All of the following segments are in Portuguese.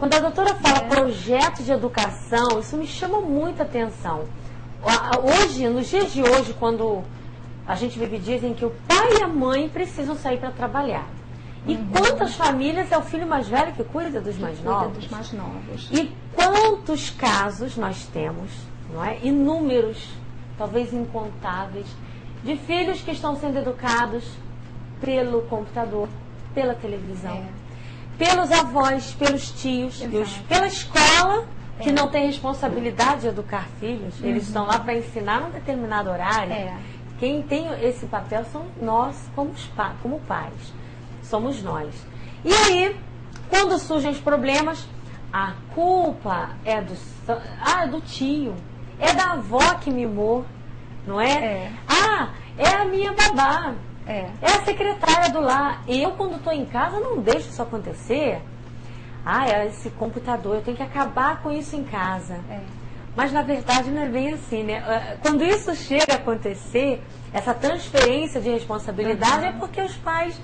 Quando a doutora fala projeto de educação, isso me chama muita atenção. Hoje, nos dias de hoje, quando a gente vive dias em que o pai e a mãe precisam sair para trabalhar. E quantas famílias é o filho mais velho que cuida dos mais novos? Dos mais novos. E quantos casos nós temos, não é? Inúmeros, talvez incontáveis, de filhos que estão sendo educados pelo computador, pela televisão, pelos avós, pelos tios, pela escola, que não tem responsabilidade de educar filhos. Eles estão lá para ensinar num determinado horário. Quem tem esse papel são nós, como pais. Somos nós. E aí, quando surgem os problemas, a culpa é do tio, é da avó que mimou, não é? É a minha babá, é a secretária do lar. Eu, quando estou em casa, não deixo isso acontecer. É esse computador, eu tenho que acabar com isso em casa. Mas, na verdade, não é bem assim, né? Quando isso chega a acontecer, essa transferência de responsabilidade é porque os pais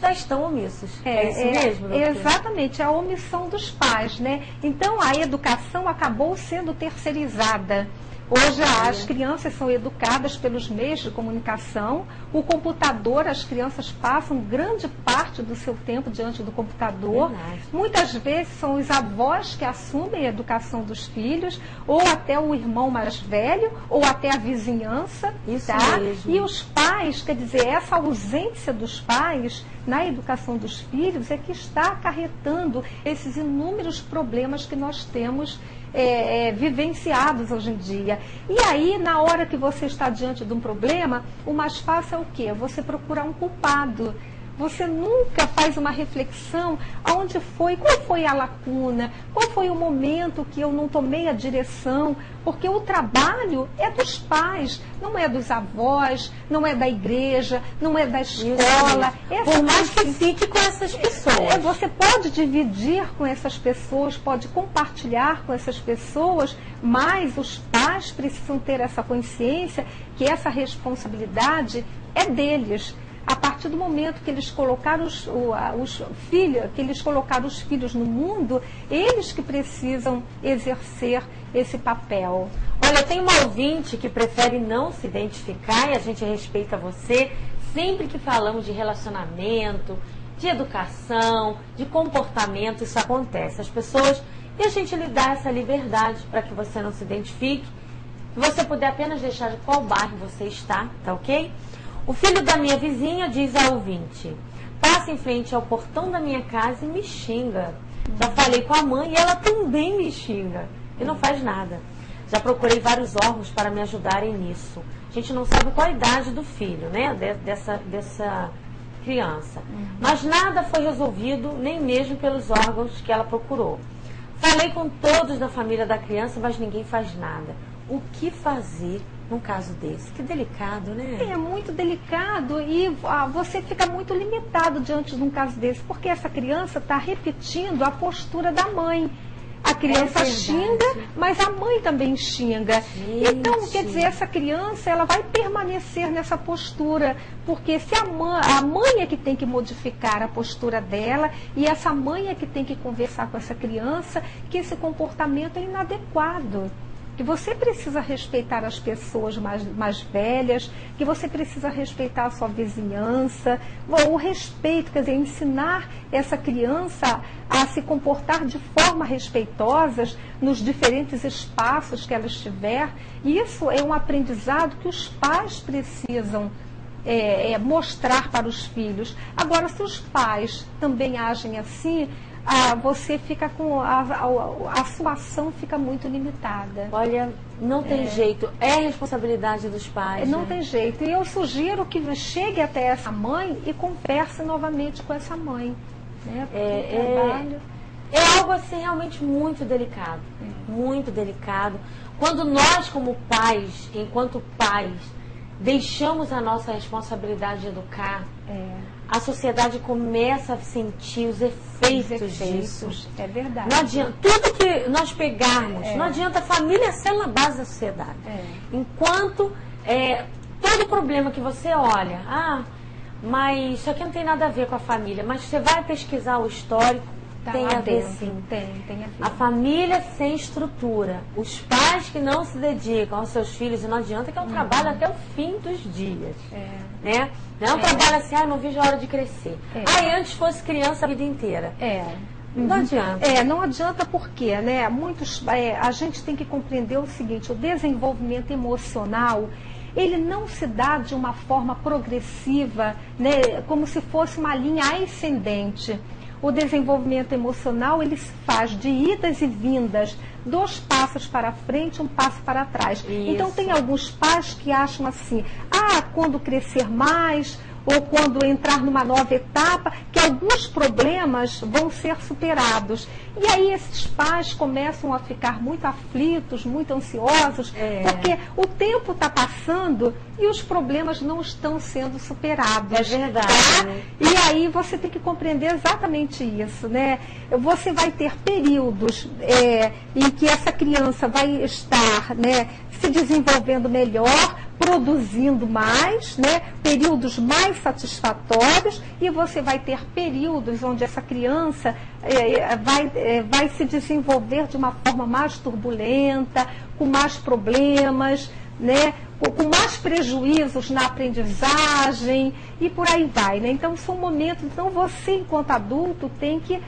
já estão omissos. É isso mesmo, doutora? Exatamente, a omissão dos pais, né? Então, a educação acabou sendo terceirizada. Hoje as crianças são educadas pelos meios de comunicação, o computador, as crianças passam grande parte do seu tempo diante do computador. Muitas vezes são os avós que assumem a educação dos filhos, ou até o irmão mais velho, ou até a vizinhança. Isso mesmo. E os pais, quer dizer, essa ausência dos pais na educação dos filhos é que está acarretando esses inúmeros problemas que nós temos vivenciados hoje em dia. E aí, na hora que você está diante de um problema, o mais fácil é o quê? Você procurar um culpado. Você nunca faz uma reflexão aonde foi, qual foi a lacuna, qual foi o momento que eu não tomei a direção, porque o trabalho é dos pais, não é dos avós, não é da igreja, não é da escola. Por mais que fique com essas pessoas. Você pode dividir com essas pessoas, pode compartilhar com essas pessoas, mas os pais precisam ter essa consciência que essa responsabilidade é deles. A partir do momento que eles colocaram os filhos no mundo, eles que precisam exercer esse papel. Olha, tem uma ouvinte que prefere não se identificar e a gente respeita você. Sempre que falamos de relacionamento, de educação, de comportamento, isso acontece. E a gente lhe dá essa liberdade para que você não se identifique. Se você puder apenas deixar de qual bairro você está, tá ok? O filho da minha vizinha, diz a ouvinte, passa em frente ao portão da minha casa e me xinga. Já falei com a mãe e ela também me xinga. E não faz nada. Já procurei vários órgãos para me ajudarem nisso. A gente não sabe qual a idade do filho, né? Dessa criança. Mas nada foi resolvido, nem mesmo pelos órgãos que ela procurou. Falei com todos da família da criança, mas ninguém faz nada. O que fazer num caso desse? Que delicado, né? É muito delicado e você fica muito limitado diante de um caso desse, porque essa criança está repetindo a postura da mãe. A criança xinga, mas a mãe também xinga. Gente. Então, quer dizer, essa criança ela vai permanecer nessa postura, porque se a mãe é que tem que modificar a postura dela, e essa mãe é que tem que conversar com essa criança, que esse comportamento é inadequado. Que você precisa respeitar as pessoas mais velhas, que você precisa respeitar a sua vizinhança. O respeito, quer dizer, ensinar essa criança a se comportar de forma respeitosa nos diferentes espaços que ela estiver. Isso é um aprendizado que os pais precisam mostrar para os filhos. Agora, se os pais também agem assim, você fica com a sua ação fica muito limitada. Olha, não tem jeito, é responsabilidade dos pais. Não tem jeito. E eu sugiro que chegue até essa mãe e converse novamente com essa mãe. Né? É algo assim realmente muito delicado. Muito delicado. Quando nós, como pais, enquanto pais, deixamos a nossa responsabilidade de educar, a sociedade começa a sentir os efeitos disso. É verdade. Não adianta, tudo que nós pegarmos, não adianta, a família ser a base da sociedade. Enquanto todo problema que você olha, mas isso aqui não tem nada a ver com a família, mas você vai pesquisar o histórico, Tem a ver, sim. Tem a ver. A família sem estrutura, os pais que não se dedicam aos seus filhos, e não adianta que é um trabalho até o fim dos dias. Né? Não é um trabalho assim, não vejo a hora de crescer. Antes fosse criança a vida inteira. Não adianta. Não adianta porque, né? A gente tem que compreender o seguinte, o desenvolvimento emocional, ele não se dá de uma forma progressiva, né? Como se fosse uma linha ascendente. O desenvolvimento emocional, ele se faz de idas e vindas, 2 passos para frente, 1 passo para trás. Isso. Então, tem alguns pais que acham assim, quando crescer mais, ou quando entrar numa nova etapa, que alguns problemas vão ser superados. E aí esses pais começam a ficar muito aflitos, muito ansiosos, porque o tempo está passando e os problemas não estão sendo superados. É verdade. Tá? E aí você tem que compreender exatamente isso, né? Você vai ter períodos em que essa criança vai estar, né, se desenvolvendo melhor, produzindo mais, né? Períodos mais satisfatórios, e você vai ter períodos onde essa criança vai se desenvolver de uma forma mais turbulenta, com mais problemas, né? Com mais prejuízos na aprendizagem e por aí vai, né? Então são momentos, então você enquanto adulto tem que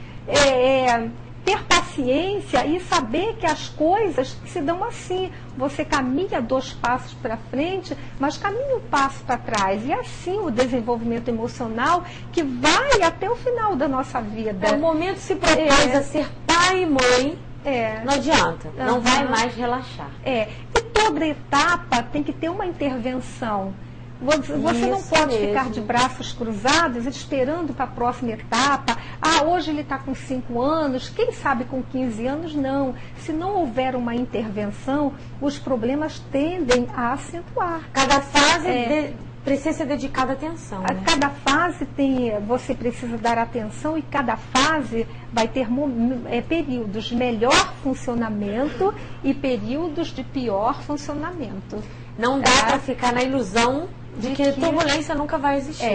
ter paciência e saber que as coisas se dão assim. Você caminha 2 passos para frente, mas caminha 1 passo para trás. E assim o desenvolvimento emocional que vai até o final da nossa vida. O momento se propôs a ser pai e mãe, não adianta, não vai mais relaxar. E toda etapa tem que ter uma intervenção. Você não pode ficar de braços cruzados esperando para a próxima etapa. Hoje ele está com 5 anos, quem sabe com 15 anos, não. Se não houver uma intervenção, os problemas tendem a acentuar. Cada fase precisa ser dedicada atenção. Né? Cada fase você precisa dar atenção, e cada fase vai ter períodos de melhor funcionamento e períodos de pior funcionamento. Não dá para ficar na ilusão de que turbulência nunca vai existir.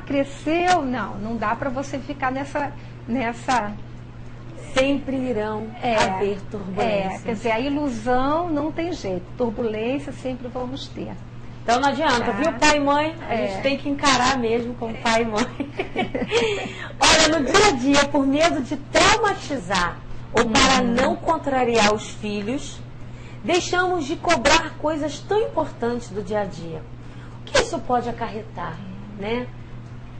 Cresceu, não dá para você ficar nessa... Sempre irão haver turbulências. Quer dizer, a ilusão não tem jeito, turbulência sempre vamos ter. Então não adianta, viu, pai e mãe? A gente tem que encarar mesmo como pai e mãe. Olha, no dia a dia, por medo de traumatizar ou para não contrariar os filhos, deixamos de cobrar coisas tão importantes do dia a dia. O que isso pode acarretar, né?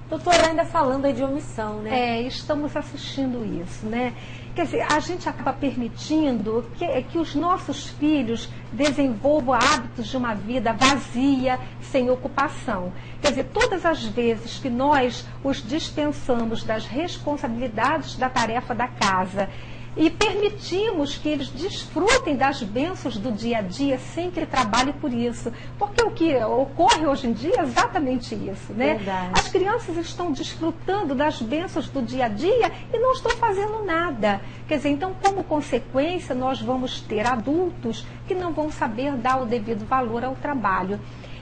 Doutora, ainda falando aí de omissão, né? Estamos assistindo isso, né? Quer dizer, a gente acaba permitindo que os nossos filhos desenvolvam hábitos de uma vida vazia, sem ocupação. Quer dizer, todas as vezes que nós os dispensamos das responsabilidades da tarefa da casa e permitimos que eles desfrutem das bênçãos do dia a dia sem que ele trabalhe por isso. Porque o que ocorre hoje em dia é exatamente isso, né? Verdade. As crianças estão desfrutando das bênçãos do dia a dia e não estão fazendo nada. Quer dizer, então, como consequência, nós vamos ter adultos que não vão saber dar o devido valor ao trabalho.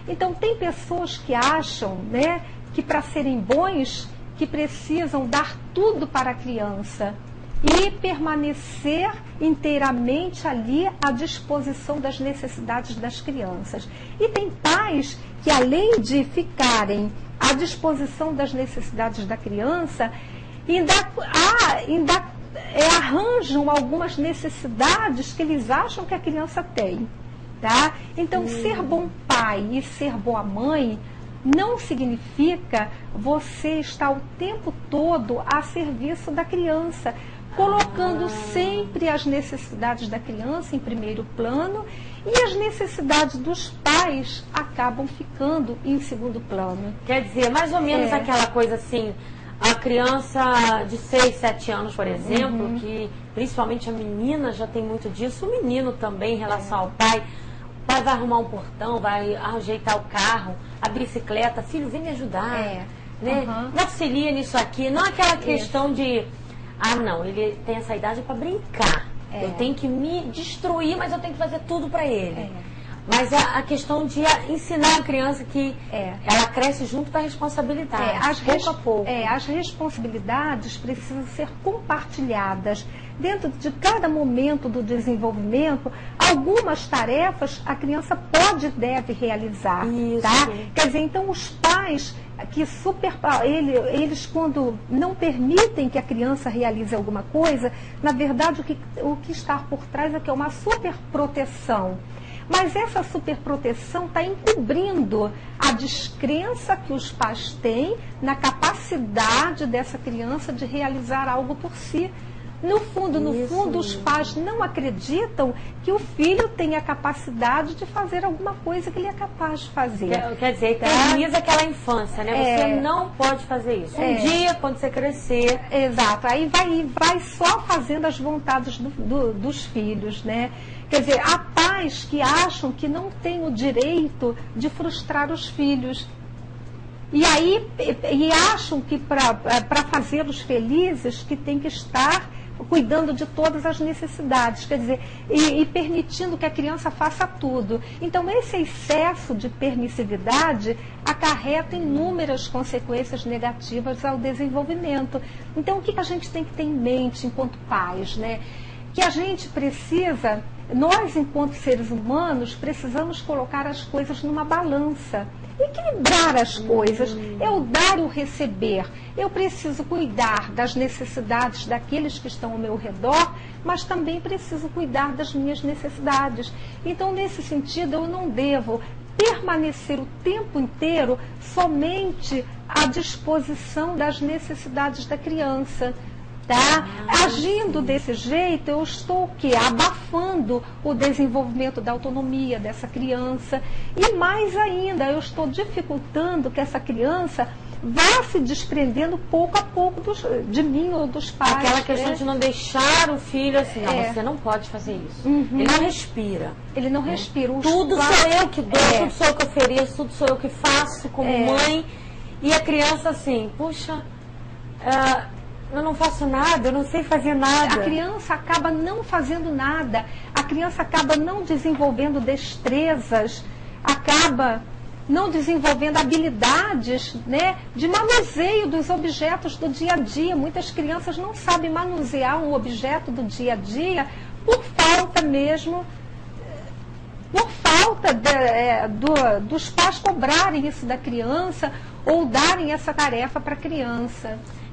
Então, tem pessoas que acham, né, que para serem bons, que precisam dar tudo para a criança e permanecer inteiramente ali à disposição das necessidades das crianças. E tem pais que, além de ficarem à disposição das necessidades da criança, ainda arranjam algumas necessidades que eles acham que a criança tem. Tá? Então, ser bom pai e ser boa mãe não significa você estar o tempo todo a serviço da criança, colocando sempre as necessidades da criança em primeiro plano, e as necessidades dos pais acabam ficando em segundo plano. Quer dizer, mais ou menos aquela coisa assim, a criança de 6, 7 anos, por exemplo, que principalmente a menina já tem muito disso, o menino também em relação ao pai. O pai vai arrumar um portão, vai ajeitar o carro, a bicicleta, filho, vem me ajudar. Né? Me auxilia nisso aqui. Não aquela questão de... não, ele tem essa idade para brincar. Eu tenho que me destruir, mas eu tenho que fazer tudo para ele. Mas a questão de ensinar a criança que ela cresce junto com a responsabilidade, pouco a pouco. As responsabilidades precisam ser compartilhadas. Dentro de cada momento do desenvolvimento, algumas tarefas a criança pode e deve realizar. Isso. Tá? Quer dizer, então os pais que eles quando não permitem que a criança realize alguma coisa, na verdade o que está por trás é que é uma superproteção. Mas essa superproteção está encobrindo a descrença que os pais têm na capacidade dessa criança de realizar algo por si. No fundo, os pais não acreditam que o filho tem a capacidade de fazer alguma coisa que ele é capaz de fazer. Quer dizer, eterniza aquela infância, né? Você não pode fazer isso. Um dia, quando você crescer... Exato. Aí vai só fazendo as vontades dos filhos, né? Quer dizer, há pais que acham que não têm o direito de frustrar os filhos. E acham que para fazê-los felizes que tem que estar cuidando de todas as necessidades, quer dizer, e permitindo que a criança faça tudo. Então, esse excesso de permissividade acarreta inúmeras consequências negativas ao desenvolvimento. Então, o que a gente tem que ter em mente enquanto pais, né? Que a gente precisa, nós enquanto seres humanos, precisamos colocar as coisas numa balança. Equilibrar as coisas, é o dar e o receber. Eu preciso cuidar das necessidades daqueles que estão ao meu redor, mas também preciso cuidar das minhas necessidades. Então, nesse sentido, eu não devo permanecer o tempo inteiro somente à disposição das necessidades da criança. Tá? Agindo desse jeito, eu estou o quê? Abafando o desenvolvimento da autonomia dessa criança. E mais ainda, eu estou dificultando que essa criança vá se desprendendo pouco a pouco de mim ou dos pais. Aquela questão de não deixar o filho assim, não, você não pode fazer isso. Ele não respira. Ele não respira. Tudo sou eu que dou, tudo sou eu que ofereço, tudo sou eu que faço como mãe. E a criança assim, puxa... eu não faço nada, eu não sei fazer nada. A criança acaba não fazendo nada, a criança acaba não desenvolvendo destrezas, acaba não desenvolvendo habilidades, né, de manuseio dos objetos do dia a dia. Muitas crianças não sabem manusear um objeto do dia a dia por falta mesmo, dos pais cobrarem isso da criança ou darem essa tarefa para a criança.